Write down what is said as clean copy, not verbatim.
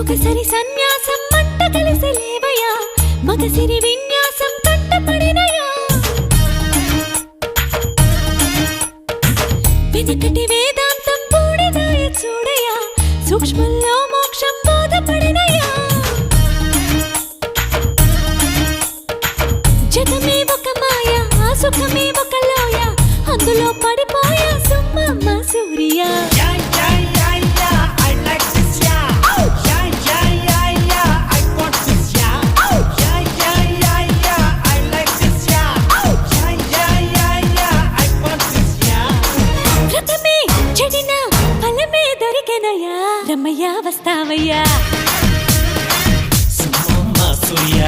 సొగసరి సన్యాసం మంట కలిసి లేవయా మగసిరి విన్యాసం కంటపడినయా వెనకటి వేదాంతం పూడిదాయ చూడయా సూక్ష్మంలో మోక్షం బోధపడినయా జగమే ఒక మాయ ఆ సుఖమే ఒక లోయ అందులో పడిపోయా సుమ్మమ్మ సూర్య రమయ్య వస్తావయ్యా సుమ్మమ్మ సూర్య